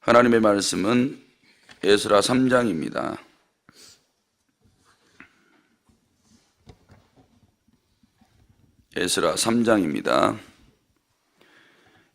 하나님의 말씀은 에스라 3장입니다. 에스라 3장입니다.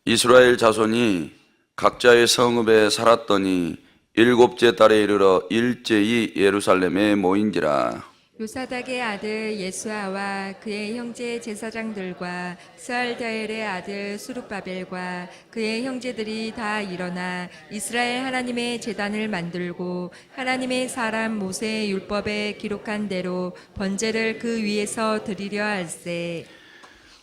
이스라엘 자손이 각자의 성읍에 살았더니 일곱째 달에 이르러 일제히 예루살렘에 모인지라. 요사닥의 아들 예수아와 그의 형제 제사장들과 스알다엘의 아들 수룹바벨과 그의 형제들이 다 일어나 이스라엘 하나님의 제단을 만들고 하나님의 사람 모세의 율법에 기록한 대로 번제를 그 위에서 드리려 할세.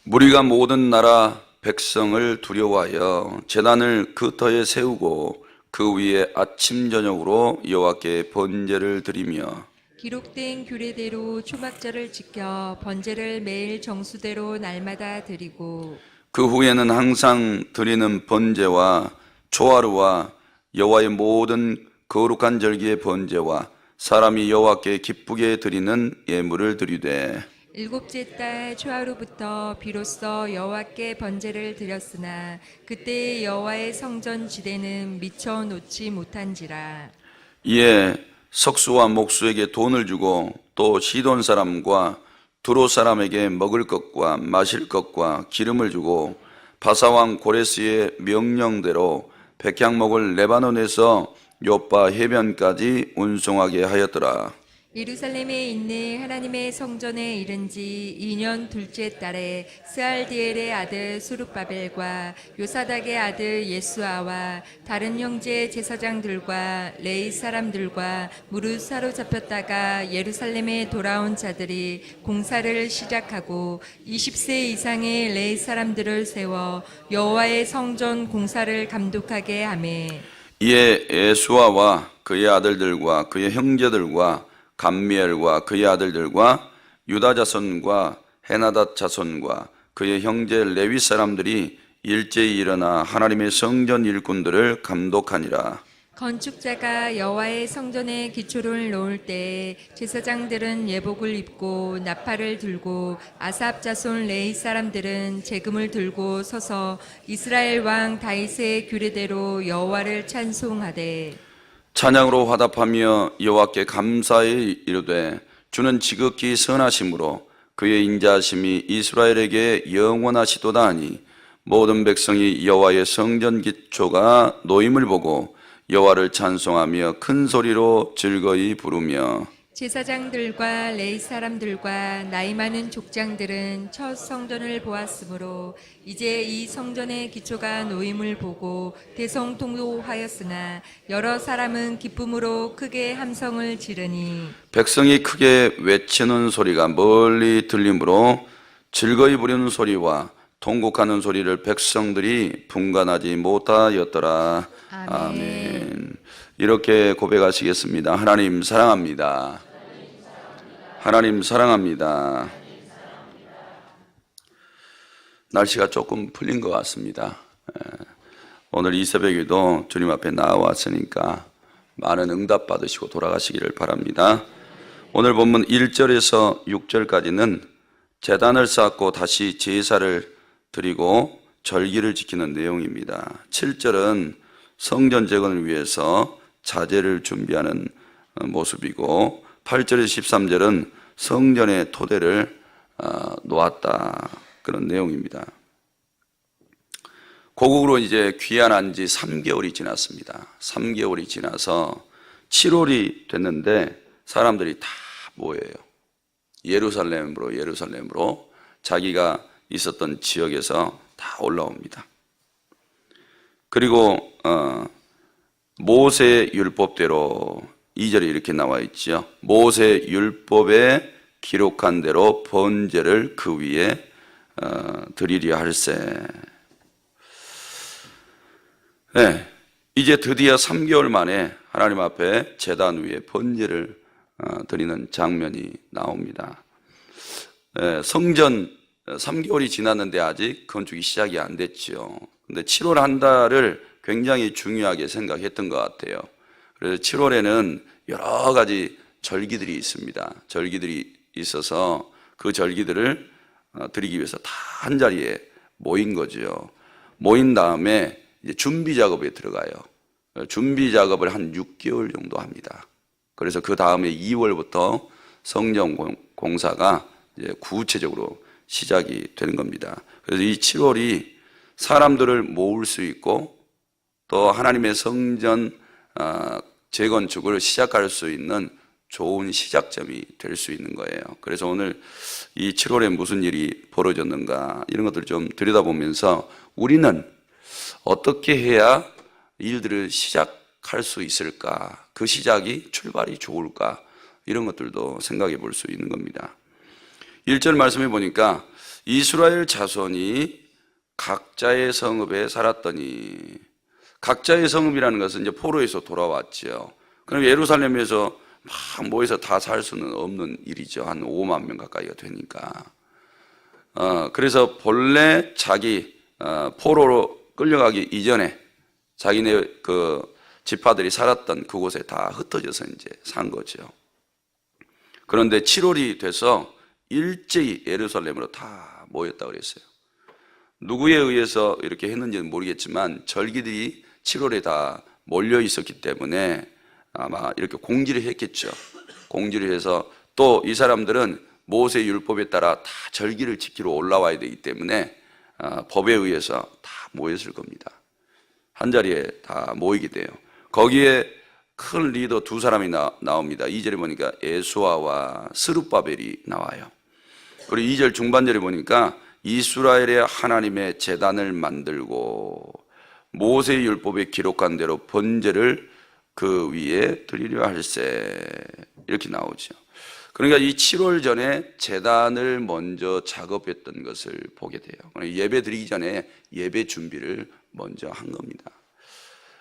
무리가 모든 나라 백성을 두려워하여 제단을 그 터에 세우고 그 위에 아침 저녁으로 여호와께 번제를 드리며 기록된 규례대로 초막절을 지켜 번제를 매일 정수대로 날마다 드리고 그 후에는 항상 드리는 번제와 초하루와 여호와의 모든 거룩한 절기의 번제와 사람이 여호와께 기쁘게 드리는 예물을 드리되 일곱째 달 초하루부터 비로소 여호와께 번제를 드렸으나 그때 여호와의 성전 지대는 미쳐 놓지 못한지라. 이에 석수와 목수에게 돈을 주고 또 시돈 사람과 두로 사람에게 먹을 것과 마실 것과 기름을 주고 바사왕 고레스의 명령대로 백향목을 레바논에서 요빠 해변까지 운송하게 하였더라. 예루살렘에 있는 하나님의 성전에 이른 지 2년 둘째 달에 스알디엘의 아들 수룹바벨과 요사닥의 아들 예수아와 다른 형제 제사장들과 레이 사람들과 무릇 사로잡혔다가 예루살렘에 돌아온 자들이 공사를 시작하고 20세 이상의 레이 사람들을 세워 여호와의 성전 공사를 감독하게 하매 이에 예수아와 그의 아들들과 그의 형제들과 감미엘과 그의 아들들과 유다 자손과 헤나닷 자손과 그의 형제 레위 사람들이 일제히 일어나 하나님의 성전 일꾼들을 감독하니라. 건축자가 여호와의 성전에 기초를 놓을 때 제사장들은 예복을 입고 나팔을 들고 아삽 자손 레이 사람들은 제금을 들고 서서 이스라엘 왕 다윗의 규례대로 여호와를 찬송하되 찬양으로 화답하며 여호와께 감사히 이르되 주는 지극히 선하심으로 그의 인자하심이 이스라엘에게 영원하시도다 하니 모든 백성이 여호와의 성전 기초가 놓임을 보고 여호와를 찬송하며 큰 소리로 즐거이 부르며 제사장들과 레이 사람들과 나이 많은 족장들은 첫 성전을 보았으므로 이제 이 성전의 기초가 놓임을 보고 대성통곡하였으나 여러 사람은 기쁨으로 크게 함성을 지르니 백성이 크게 외치는 소리가 멀리 들리므로 즐거이 부르는 소리와 통곡하는 소리를 백성들이 분간하지 못하였더라. 아멘. 이렇게 고백하시겠습니다. 하나님 사랑합니다. 하나님 사랑합니다. 날씨가 조금 풀린 것 같습니다. 오늘 이 새벽에도 주님 앞에 나와왔으니까 많은 응답 받으시고 돌아가시기를 바랍니다. 오늘 본문 1절에서 6절까지는 제단을 쌓고 다시 제사를 드리고 절기를 지키는 내용입니다. 7절은 성전 재건을 위해서 자재를 준비하는 모습이고 8절에서 13절은 성전의 토대를 놓았다 그런 내용입니다. 고국으로 이제 귀환한 지 3개월이 지났습니다. 3개월이 지나서 7월이 됐는데 사람들이 다 모여요. 예루살렘으로 자기가 있었던 지역에서 다 올라옵니다. 그리고 모세 율법대로 2절에 이렇게 나와 있죠. 모세 율법에 기록한 대로 번제를 그 위에 드리려 할세. 네, 이제 드디어 3개월 만에 하나님 앞에 제단 위에 번제를 드리는 장면이 나옵니다. 성전 3개월이 지났는데 아직 건축이 시작이 안 됐죠. 근데 7월 한 달을 굉장히 중요하게 생각했던 것 같아요. 그래서 7월에는 여러 가지 절기들이 있습니다. 절기들이 있어서 그 절기들을 드리기 위해서 다 한 자리에 모인 거죠. 모인 다음에 이제 준비 작업에 들어가요. 준비 작업을 한 6개월 정도 합니다. 그래서 그 다음에 2월부터 성전 공사가 이제 구체적으로 시작이 되는 겁니다. 그래서 이 7월이 사람들을 모을 수 있고 또 하나님의 성전 재건축을 시작할 수 있는 좋은 시작점이 될 수 있는 거예요. 그래서 오늘 이 7월에 무슨 일이 벌어졌는가 이런 것들을 좀 들여다보면서 우리는 어떻게 해야 일들을 시작할 수 있을까? 그 시작이 출발이 좋을까? 이런 것들도 생각해 볼 수 있는 겁니다. 1절 말씀해 보니까 이스라엘 자손이 각자의 성읍에 살았더니, 각자의 성읍이라는 것은 이제 포로에서 돌아왔죠. 그럼 예루살렘에서 막 모여서 다 살 수는 없는 일이죠. 한 5만 명 가까이가 되니까. 그래서 본래 자기 포로로 끌려가기 이전에 자기네 그 지파들이 살았던 그곳에 다 흩어져서 이제 산 거죠. 그런데 7월이 돼서 일제히 예루살렘으로 다 모였다 그랬어요. 누구에 의해서 이렇게 했는지는 모르겠지만 절기들이 7월에 다 몰려 있었기 때문에 아마 이렇게 공지를 했겠죠. 공지를 해서 또 이 사람들은 모세 율법에 따라 다 절기를 지키러 올라와야 되기 때문에 법에 의해서 다 모였을 겁니다. 한 자리에 다 모이게 돼요. 거기에 큰 리더 두 사람이 나옵니다. 2절에 보니까 예수아와 스룹바벨이 나와요. 그리고 2절 중반절에 보니까 이스라엘의 하나님의 제단을 만들고 모세 율법에 기록한 대로 번제를 그 위에 드리려 할세, 이렇게 나오죠. 그러니까 이 7월 전에 제단을 먼저 작업했던 것을 보게 돼요. 예배 드리기 전에 예배 준비를 먼저 한 겁니다.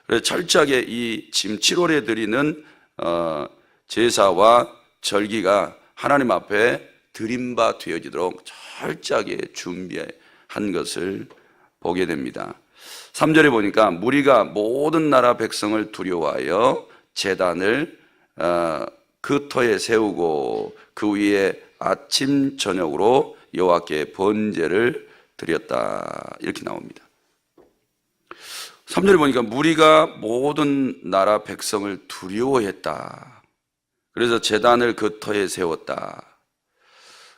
그래서 철저하게 이 지금 7월에 드리는 제사와 절기가 하나님 앞에 드림바 되어지도록 철저하게 준비한 것을 보게 됩니다. 3절에 보니까 무리가 모든 나라 백성을 두려워하여 제단을 그 터에 세우고 그 위에 아침 저녁으로 여호와께 번제를 드렸다, 이렇게 나옵니다. 3절에 보니까 무리가 모든 나라 백성을 두려워했다. 그래서 제단을 그 터에 세웠다.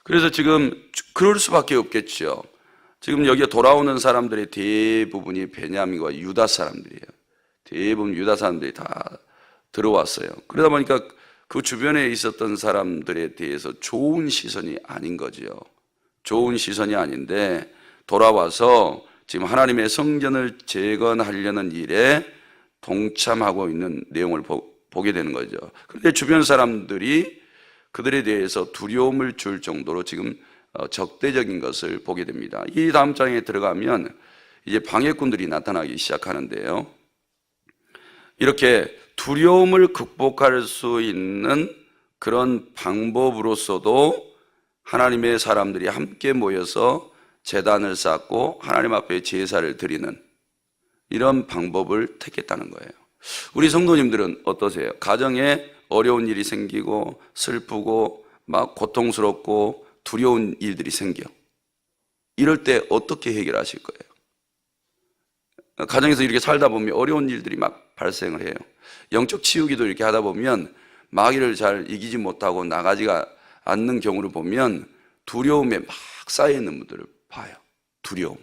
그래서 지금 그럴 수밖에 없겠죠. 지금 여기에 돌아오는 사람들의 대부분이 베냐민과 유다 사람들이에요. 대부분 유다 사람들이 다 들어왔어요. 그러다 보니까 그 주변에 있었던 사람들에 대해서 좋은 시선이 아닌 거죠. 좋은 시선이 아닌데 돌아와서 지금 하나님의 성전을 재건하려는 일에 동참하고 있는 내용을 보게 되는 거죠. 그런데 주변 사람들이 그들에 대해서 두려움을 줄 정도로 지금 적대적인 것을 보게 됩니다. 이 다음 장에 들어가면 이제 방해꾼들이 나타나기 시작하는데요. 이렇게 두려움을 극복할 수 있는 그런 방법으로서도 하나님의 사람들이 함께 모여서 제단을 쌓고 하나님 앞에 제사를 드리는 이런 방법을 택했다는 거예요. 우리 성도님들은 어떠세요? 가정에 어려운 일이 생기고 슬프고 막 고통스럽고 두려운 일들이 생겨. 이럴 때 어떻게 해결하실 거예요? 가정에서 이렇게 살다 보면 어려운 일들이 막 발생을 해요. 영적 치유기도 이렇게 하다 보면 마귀를 잘 이기지 못하고 나가지가 않는 경우를 보면 두려움에 막 쌓여있는 분들을 봐요. 두려움.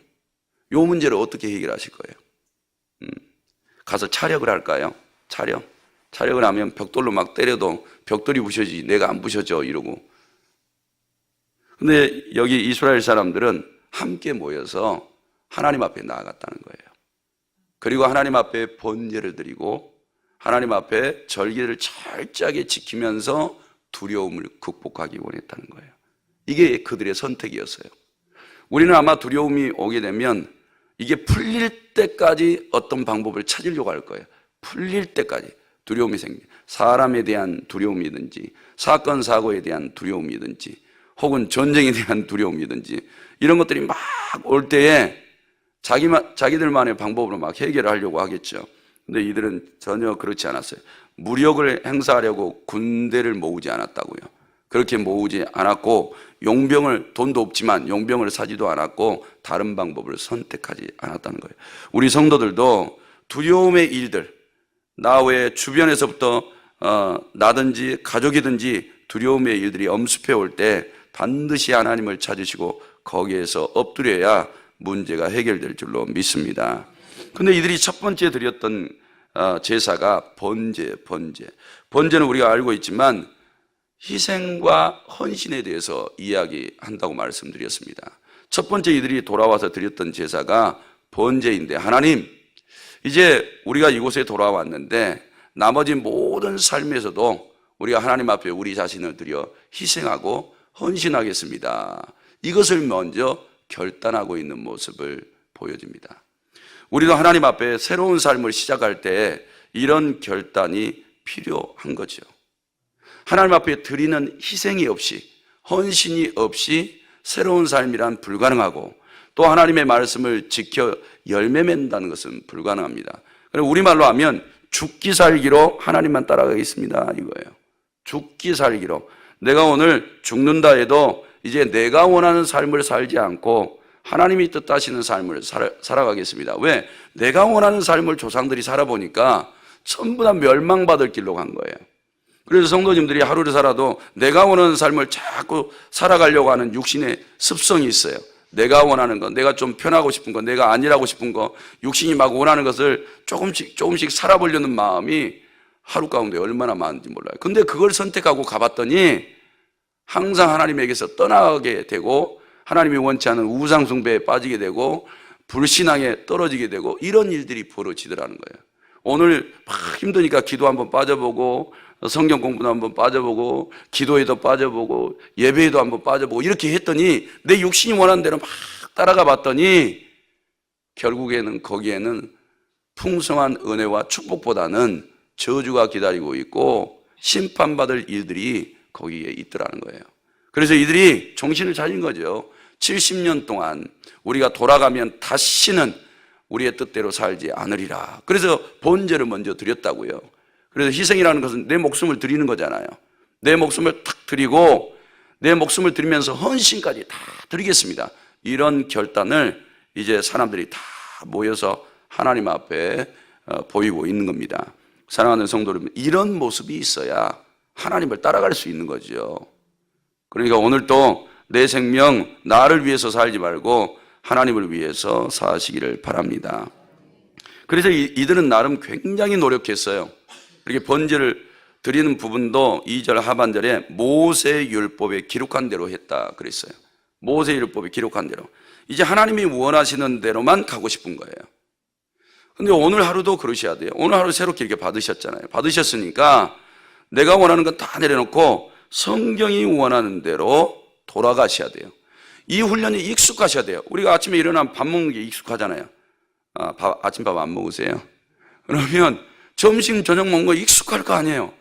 이 문제를 어떻게 해결하실 거예요? 가서 차력을 할까요? 차력을 하면 벽돌로 막 때려도 벽돌이 부셔지지 내가 안 부셔져 이러고. 근데 여기 이스라엘 사람들은 함께 모여서 하나님 앞에 나아갔다는 거예요. 그리고 하나님 앞에 번제를 드리고 하나님 앞에 절기를 철저하게 지키면서 두려움을 극복하기 원했다는 거예요. 이게 그들의 선택이었어요. 우리는 아마 두려움이 오게 되면 이게 풀릴 때까지 어떤 방법을 찾으려고 할 거예요. 풀릴 때까지 두려움이 생깁니다. 사람에 대한 두려움이든지 사건 사고에 대한 두려움이든지 혹은 전쟁에 대한 두려움이든지 이런 것들이 막 올 때에 자기들만의 방법으로 막 해결을 하려고 하겠죠. 근데 이들은 전혀 그렇지 않았어요. 무력을 행사하려고 군대를 모으지 않았다고요. 그렇게 모으지 않았고 돈도 없지만 용병을 사지도 않았고 다른 방법을 선택하지 않았다는 거예요. 우리 성도들도 두려움의 일들, 나 외에 주변에서부터 나든지 가족이든지 두려움의 일들이 엄습해 올 때 반드시 하나님을 찾으시고 거기에서 엎드려야 문제가 해결될 줄로 믿습니다. 근데 이들이 첫 번째 드렸던 제사가 번제는 우리가 알고 있지만 희생과 헌신에 대해서 이야기한다고 말씀드렸습니다. 첫 번째 이들이 돌아와서 드렸던 제사가 번제인데, 하나님, 이제 우리가 이곳에 돌아왔는데 나머지 모든 삶에서도 우리가 하나님 앞에 우리 자신을 드려 희생하고 헌신하겠습니다. 이것을 먼저 결단하고 있는 모습을 보여줍니다. 우리도 하나님 앞에 새로운 삶을 시작할 때 이런 결단이 필요한 거죠. 하나님 앞에 드리는 희생이 없이, 헌신이 없이 새로운 삶이란 불가능하고, 또 하나님의 말씀을 지켜 열매 맺는다는 것은 불가능합니다. 우리말로 하면 죽기 살기로 하나님만 따라가겠습니다, 이거예요. 죽기 살기로. 내가 오늘 죽는다 해도 이제 내가 원하는 삶을 살지 않고 하나님이 뜻하시는 삶을 살아가겠습니다. 왜? 내가 원하는 삶을 조상들이 살아보니까 전부 다 멸망받을 길로 간 거예요. 그래서 성도님들이 하루를 살아도 내가 원하는 삶을 자꾸 살아가려고 하는 육신의 습성이 있어요. 내가 원하는 것, 내가 좀 편하고 싶은 것, 내가 안일하고 싶은 것, 육신이 막 원하는 것을 조금씩 살아보려는 마음이 하루 가운데 얼마나 많은지 몰라요. 근데 그걸 선택하고 가봤더니 항상 하나님에게서 떠나게 되고, 하나님이 원치 않은 우상 숭배에 빠지게 되고, 불신앙에 떨어지게 되고, 이런 일들이 벌어지더라는 거예요. 오늘 막 힘드니까 기도 한번 빠져보고, 성경 공부도 한번 빠져보고, 기도에도 빠져보고, 예배에도 한번 빠져보고, 이렇게 했더니 내 육신이 원하는 대로 막 따라가 봤더니 결국에는 거기에는 풍성한 은혜와 축복보다는 저주가 기다리고 있고 심판받을 일들이 거기에 있더라는 거예요. 그래서 이들이 정신을 차린 거죠. 70년 동안 우리가 돌아가면 다시는 우리의 뜻대로 살지 않으리라. 그래서 번제를 먼저 드렸다고요. 그래서 희생이라는 것은 내 목숨을 드리는 거잖아요. 내 목숨을 탁 드리고, 내 목숨을 드리면서 헌신까지 다 드리겠습니다. 이런 결단을 이제 사람들이 다 모여서 하나님 앞에 보이고 있는 겁니다. 사랑하는 성도 여러분, 이런 모습이 있어야 하나님을 따라갈 수 있는 거죠. 그러니까 오늘도 내 생명 나를 위해서 살지 말고 하나님을 위해서 사시기를 바랍니다. 그래서 이들은 나름 굉장히 노력했어요. 이렇게 번제를 드리는 부분도 2절 하반절에 모세율법에 기록한 대로 했다 그랬어요. 모세율법에 기록한 대로. 이제 하나님이 원하시는 대로만 가고 싶은 거예요. 근데 오늘 하루도 그러셔야 돼요. 오늘 하루 새롭게 이렇게 받으셨잖아요. 받으셨으니까 내가 원하는 건 다 내려놓고 성경이 원하는 대로 돌아가셔야 돼요. 이 훈련에 익숙하셔야 돼요. 우리가 아침에 일어나면 밥 먹는 게 익숙하잖아요. 아침밥 안 먹으세요? 그러면 점심 저녁 먹는 거 익숙할 거 아니에요.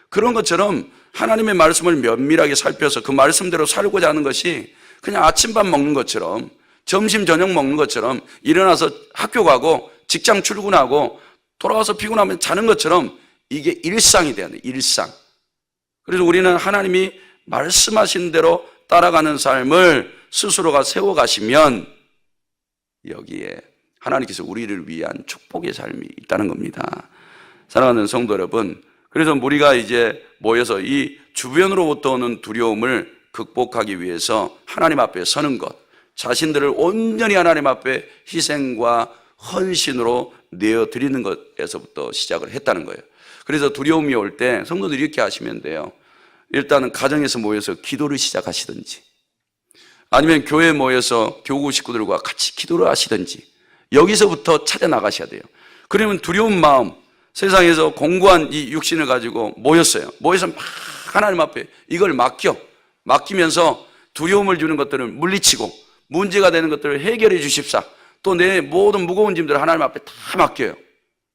그런 것처럼 하나님의 말씀을 면밀하게 살펴서 그 말씀대로 살고자 하는 것이 그냥 아침밥 먹는 것처럼, 점심 저녁 먹는 것처럼, 일어나서 학교 가고 직장 출근하고 돌아와서 피곤하면 자는 것처럼 이게 일상이 돼야 돼요. 일상. 그래서 우리는 하나님이 말씀하신 대로 따라가는 삶을 스스로가 세워가시면 여기에 하나님께서 우리를 위한 축복의 삶이 있다는 겁니다. 사랑하는 성도 여러분, 그래서 우리가 이제 모여서 이 주변으로부터 오는 두려움을 극복하기 위해서 하나님 앞에 서는 것, 자신들을 온전히 하나님 앞에 희생과 헌신으로 내어드리는 것에서부터 시작을 했다는 거예요. 그래서 두려움이 올 때 성도들이 이렇게 하시면 돼요. 일단은 가정에서 모여서 기도를 시작하시든지, 아니면 교회에 모여서 교구 식구들과 같이 기도를 하시든지, 여기서부터 찾아 나가셔야 돼요. 그러면 두려운 마음, 세상에서 공고한 이 육신을 가지고 모였어요. 모여서 막 하나님 앞에 이걸 맡기면서 두려움을 주는 것들을 물리치고 문제가 되는 것들을 해결해 주십사. 또 내 모든 무거운 짐들을 하나님 앞에 다 맡겨요.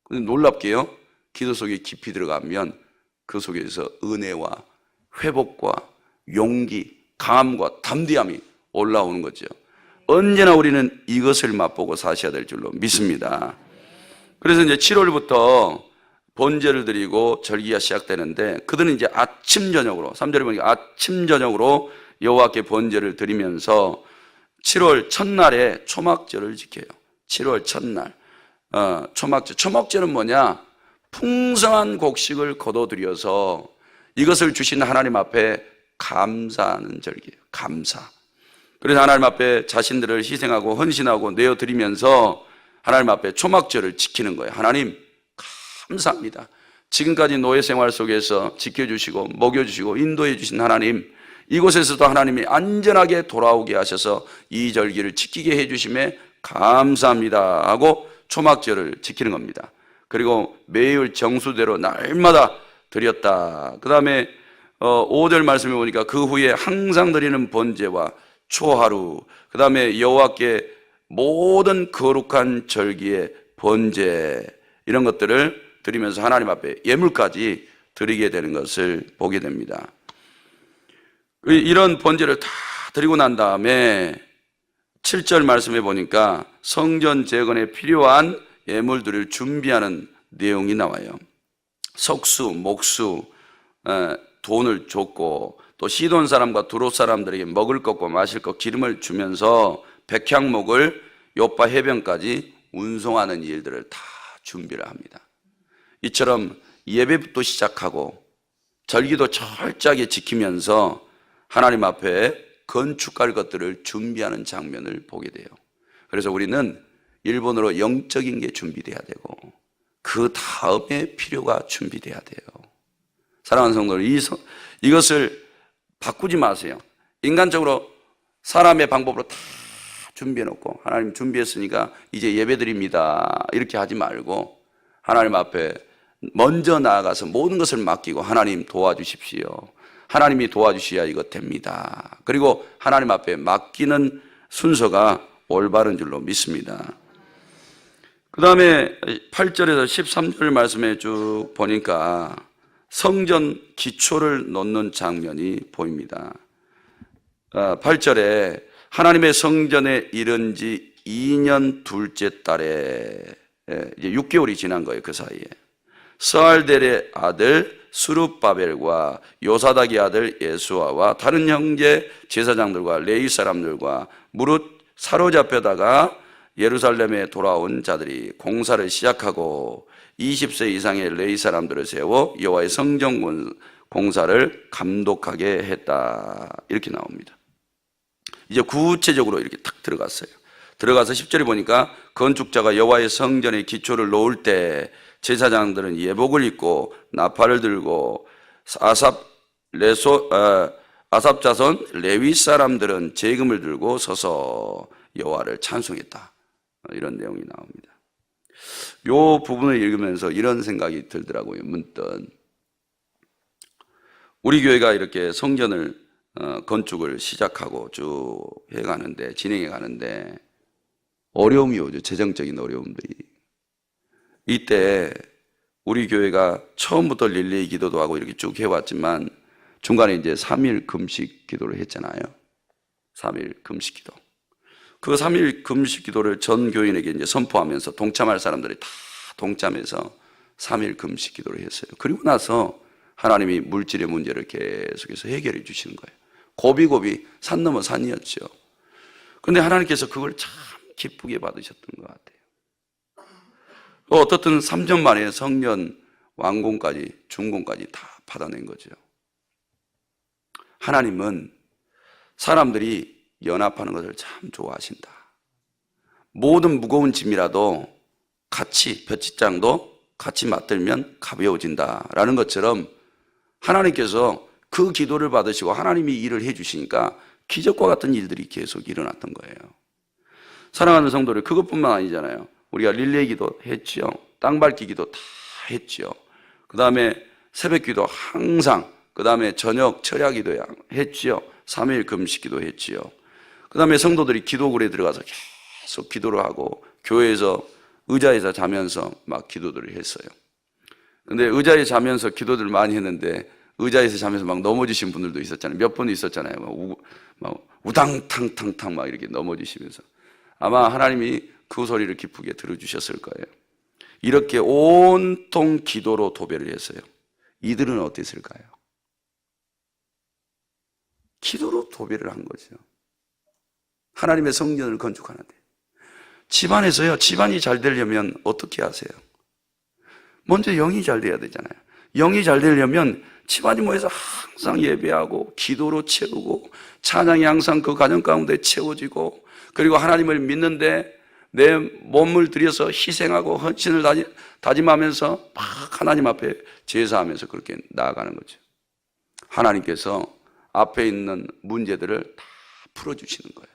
근데 놀랍게요, 기도 속에 깊이 들어가면 그 속에서 은혜와 회복과 용기, 강함과 담대함이 올라오는 거죠. 언제나 우리는 이것을 맛보고 사셔야 될 줄로 믿습니다. 그래서 이제 7월부터 번제를 드리고 절기가 시작되는데, 그들은 이제 아침 저녁으로, 3절에 보니까 아침 저녁으로 여호와께 번제를 드리면서 7월 첫날에 초막절을 지켜요. 7월 첫날 초막절. 초막절은 뭐냐? 풍성한 곡식을 거둬들여서 이것을 주신 하나님 앞에 감사하는 절기예요. 감사. 그래서 하나님 앞에 자신들을 희생하고 헌신하고 내어드리면서 하나님 앞에 초막절을 지키는 거예요. 하나님 감사합니다. 지금까지 노예 생활 속에서 지켜주시고 먹여주시고 인도해 주신 하나님, 이곳에서도 하나님이 안전하게 돌아오게 하셔서 이 절기를 지키게 해주심에 감사합니다 하고 초막절을 지키는 겁니다. 그리고 매일 정수대로 날마다 드렸다. 그 다음에 5절 말씀에 보니까 그 후에 항상 드리는 번제와 초하루, 그 다음에 여호와께 모든 거룩한 절기의 번제, 이런 것들을 드리면서 하나님 앞에 예물까지 드리게 되는 것을 보게 됩니다. 이런 번제를 다 드리고 난 다음에 7절 말씀에 보니까 성전 재건에 필요한 예물들을 준비하는 내용이 나와요. 석수, 목수, 돈을 줬고, 또 시돈 사람과 두롯 사람들에게 먹을 것과 마실 것, 기름을 주면서 백향목을 요파 해변까지 운송하는 일들을 다 준비를 합니다. 이처럼 예배부터 시작하고 절기도 철저하게 지키면서 하나님 앞에 건축할 것들을 준비하는 장면을 보게 돼요. 그래서 우리는 일본어로 영적인 게 준비돼야 되고 그 다음에 필요가 준비돼야 돼요. 사랑하는 성도들, 이것을 바꾸지 마세요. 인간적으로 사람의 방법으로 다 준비해 놓고 하나님 준비했으니까 이제 예배 드립니다 이렇게 하지 말고 하나님 앞에 먼저 나아가서 모든 것을 맡기고 하나님 도와주십시오. 하나님이 도와주셔야 이거 됩니다. 그리고 하나님 앞에 맡기는 순서가 올바른 줄로 믿습니다. 그 다음에 8절에서 13절 말씀에 쭉 보니까 성전 기초를 놓는 장면이 보입니다. 8절에 하나님의 성전에 이른 지 2년 둘째 달에, 이제 6개월이 지난 거예요. 그 사이에 스알델의 아들 스룹바벨과 요사닥의 아들 예수아와 다른 형제 제사장들과 레위 사람들과 무릇 사로잡혀다가 예루살렘에 돌아온 자들이 공사를 시작하고 20세 이상의 레위 사람들을 세워 여호와의 성전 공사를 감독하게 했다. 이렇게 나옵니다. 이제 구체적으로 이렇게 탁 들어갔어요. 들어가서 10절에 보니까 건축자가 여호와의 성전의 기초를 놓을 때 제사장들은 예복을 입고 나팔을 들고 아삽 자손 레위 사람들은 제금을 들고 서서 여호와를 찬송했다. 이런 내용이 나옵니다. 이 부분을 읽으면서 이런 생각이 들더라고요. 문득 우리 교회가 이렇게 성전을 건축을 시작하고 쭉 해가는데, 진행해 가는데 어려움이 오죠. 재정적인 어려움들이. 이때 우리 교회가 처음부터 릴레이 기도도 하고 이렇게 쭉 해왔지만 중간에 이제 3일 금식 기도를 했잖아요. 3일 금식 기도. 그 3일 금식 기도를 전 교인에게 이제 선포하면서 동참할 사람들이 다 동참해서 3일 금식 기도를 했어요. 그리고 나서 하나님이 물질의 문제를 계속해서 해결해 주시는 거예요. 고비고비 산 넘어 산이었죠. 그런데 하나님께서 그걸 참 기쁘게 받으셨던 것 같아요. 어떻든 3년 만에 성전 완공까지 준공까지 다 받아낸 거죠. 하나님은 사람들이 연합하는 것을 참 좋아하신다. 모든 무거운 짐이라도 같이, 볏짚장도 같이 맞들면 가벼워진다라는 것처럼 하나님께서 그 기도를 받으시고 하나님이 일을 해주시니까 기적과 같은 일들이 계속 일어났던 거예요. 사랑하는 성도들, 그것뿐만 아니잖아요. 우리가 릴레이 기도 했죠. 땅 밟기 기도 다 했죠. 그 다음에 새벽 기도 항상, 그 다음에 저녁 철야 기도 했죠. 3일 금식 기도 했지요. 그 다음에 성도들이 기도굴에 들어가서 계속 기도를 하고 교회에서 의자에서 자면서 막 기도들을 했어요. 근데 의자에 자면서 기도들 많이 했는데 의자에서 자면서 막 넘어지신 분들도 있었잖아요. 몇 분 있었잖아요. 막 우당탕탕탕 막 이렇게 넘어지시면서. 아마 하나님이 그 소리를 기쁘게 들어주셨을 거예요. 이렇게 온통 기도로 도배를 했어요. 이들은 어땠을까요? 기도로 도배를 한 거죠. 하나님의 성전을 건축하는데. 집안에서요, 집안이 잘 되려면 어떻게 하세요? 먼저 영이 잘 돼야 되잖아요. 영이 잘 되려면 집안이 모여서 항상 예배하고 기도로 채우고 찬양이 항상 그 가정 가운데 채워지고, 그리고 하나님을 믿는데 내 몸을 들여서 희생하고 헌신을 다짐하면서 막 하나님 앞에 제사하면서 그렇게 나아가는 거죠. 하나님께서 앞에 있는 문제들을 다 풀어주시는 거예요.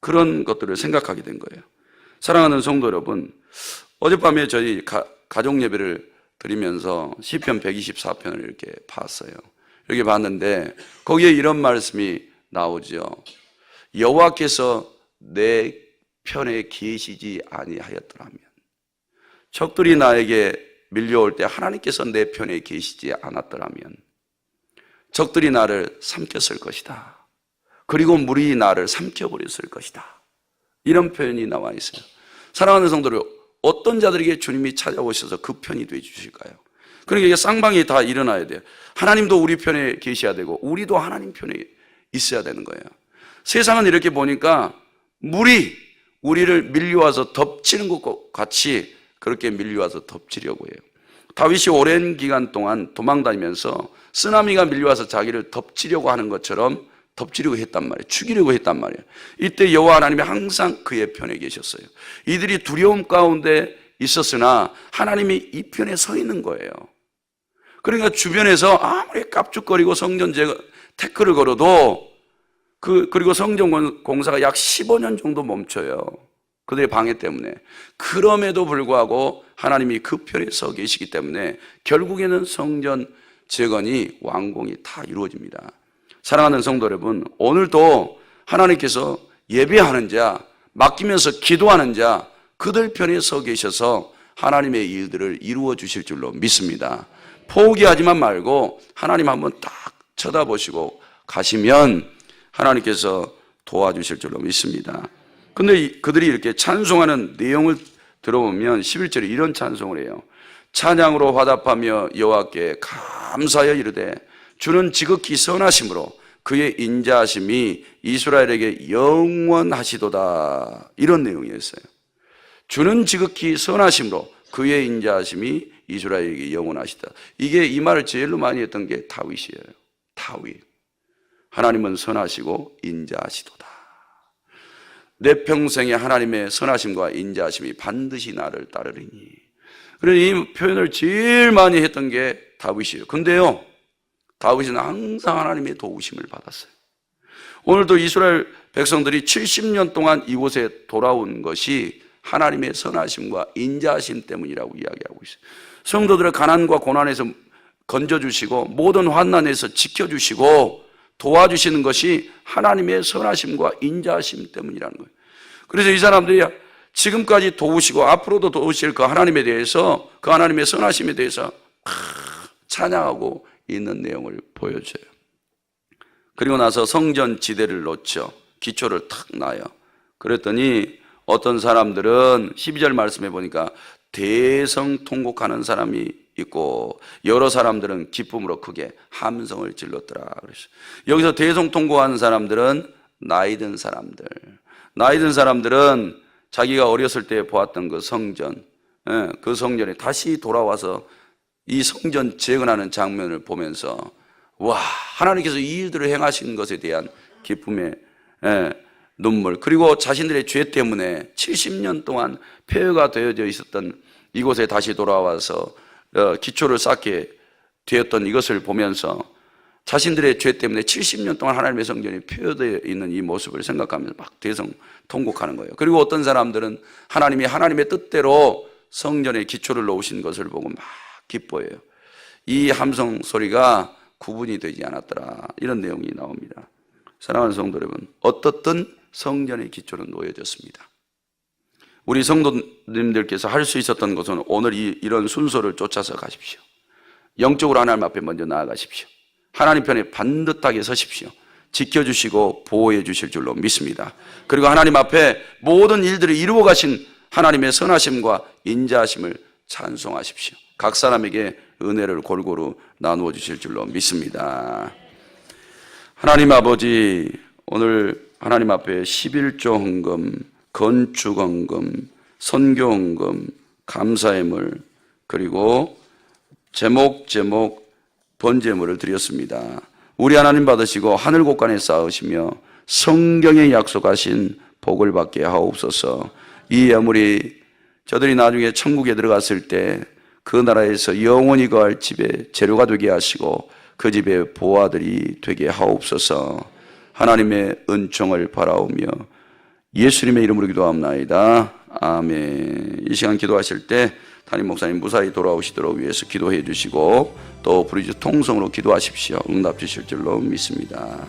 그런 것들을 생각하게 된 거예요. 사랑하는 성도 여러분, 어젯밤에 저희 가족 예배를 드리면서 시편 124편을 이렇게 봤어요. 이렇게 봤는데 거기에 이런 말씀이 나오죠. 여호와께서 내 편에 계시지 아니하였더라면, 적들이 나에게 밀려올 때 하나님께서 내 편에 계시지 않았더라면 적들이 나를 삼켰을 것이다. 그리고 물이 나를 삼켜버렸을 것이다. 이런 표현이 나와 있어요. 사랑하는 성도들, 어떤 자들에게 주님이 찾아오셔서 그 편이 되어 주실까요? 그러니까 이게 쌍방이 다 일어나야 돼요. 하나님도 우리 편에 계셔야 되고 우리도 하나님 편에 있어야 되는 거예요. 세상은 이렇게 보니까 물이 우리를 밀려와서 덮치는 것과 같이 그렇게 밀려와서 덮치려고 해요. 다윗이 오랜 기간 동안 도망다니면서 쓰나미가 밀려와서 자기를 덮치려고 하는 것처럼 덮치려고 했단 말이에요. 죽이려고 했단 말이에요. 이때 여호와 하나님이 항상 그의 편에 계셨어요. 이들이 두려움 가운데 있었으나 하나님이 이 편에 서 있는 거예요. 그러니까 주변에서 아무리 깝죽거리고 성전 태클을 걸어도 그리고 성전 공사가 약 15년 정도 멈춰요. 그들의 방해 때문에. 그럼에도 불구하고 하나님이 그 편에 서 계시기 때문에 결국에는 성전 재건이 완공이 다 이루어집니다. 사랑하는 성도 여러분, 오늘도 하나님께서 예배하는 자, 맡기면서 기도하는 자, 그들 편에 서 계셔서 하나님의 일들을 이루어 주실 줄로 믿습니다. 포기하지만 말고 하나님 한번 딱 쳐다보시고 가시면 하나님께서 도와주실 줄로 믿습니다. 근데 그들이 이렇게 찬송하는 내용을 들어보면 11절에 이런 찬송을 해요. 찬양으로 화답하며 여호와께 감사하여 이르되 주는 지극히 선하심으로 그의 인자하심이 이스라엘에게 영원하시도다. 이런 내용이었어요. 주는 지극히 선하심으로 그의 인자하심이 이스라엘에게 영원하시다. 이게 이 말을 제일로 많이 했던 게 다윗이에요. 다윗. 하나님은 선하시고 인자하시도다. 내 평생에 하나님의 선하심과 인자하심이 반드시 나를 따르리니. 그래서 이 표현을 제일 많이 했던 게 다윗이에요. 근데요, 다윗은 항상 하나님의 도우심을 받았어요. 오늘도 이스라엘 백성들이 70년 동안 이곳에 돌아온 것이 하나님의 선하심과 인자하심 때문이라고 이야기하고 있어요. 성도들의 가난과 고난에서 건져주시고 모든 환난에서 지켜주시고 도와주시는 것이 하나님의 선하심과 인자하심 때문이라는 거예요. 그래서 이 사람들이 지금까지 도우시고 앞으로도 도우실 그 하나님에 대해서, 그 하나님의 선하심에 대해서 찬양하고 있는 내용을 보여줘요. 그리고 나서 성전 지대를 놓죠. 기초를 탁 놔요. 그랬더니 어떤 사람들은 12절 말씀해 보니까 대성통곡하는 사람이 있고 여러 사람들은 기쁨으로 크게 함성을 질렀더라. 그랬어요. 여기서 대성통곡하는 사람들은 나이 든 사람들. 나이 든 사람들은 자기가 어렸을 때 보았던 그 성전, 그 성전에 다시 돌아와서 이 성전 재건하는 장면을 보면서 와, 하나님께서 이 일들을 행하신 것에 대한 기쁨의 눈물, 그리고 자신들의 죄 때문에 70년 동안 폐허가 되어져 있었던 이곳에 다시 돌아와서 기초를 쌓게 되었던 이것을 보면서 자신들의 죄 때문에 70년 동안 하나님의 성전이 폐허되어 있는 이 모습을 생각하면서 막 대성통곡하는 거예요. 그리고 어떤 사람들은 하나님이 하나님의 뜻대로 성전에 기초를 놓으신 것을 보고 막 기뻐해요. 이 함성 소리가 구분이 되지 않았더라. 이런 내용이 나옵니다. 사랑하는 성도 여러분, 어떻든 성전의 기초는 놓여졌습니다. 우리 성도님들께서 할 수 있었던 것은 오늘 이런 순서를 쫓아서 가십시오. 영적으로 하나님 앞에 먼저 나아가십시오. 하나님 편에 반듯하게 서십시오. 지켜주시고 보호해 주실 줄로 믿습니다. 그리고 하나님 앞에 모든 일들을 이루어 가신 하나님의 선하심과 인자하심을 찬송하십시오. 각 사람에게 은혜를 골고루 나누어 주실 줄로 믿습니다. 하나님 아버지, 오늘 하나님 앞에 11조 헌금, 건축 헌금, 선교 헌금, 감사의 물, 그리고 제목 번제물을 드렸습니다. 우리 하나님 받으시고 하늘 곳간에 쌓으시며 성경에 약속하신 복을 받게 하옵소서. 이 예물이 저들이 나중에 천국에 들어갔을 때 그 나라에서 영원히 거할 집에 재료가 되게 하시고 그 집의 보아들이 되게 하옵소서. 하나님의 은총을 바라오며 예수님의 이름으로 기도합나이다. 아멘. 이 시간 기도하실 때 담임 목사님 무사히 돌아오시도록 위해서 기도해 주시고 또 부르짖어 통성으로 기도하십시오. 응답 주실 줄로 믿습니다.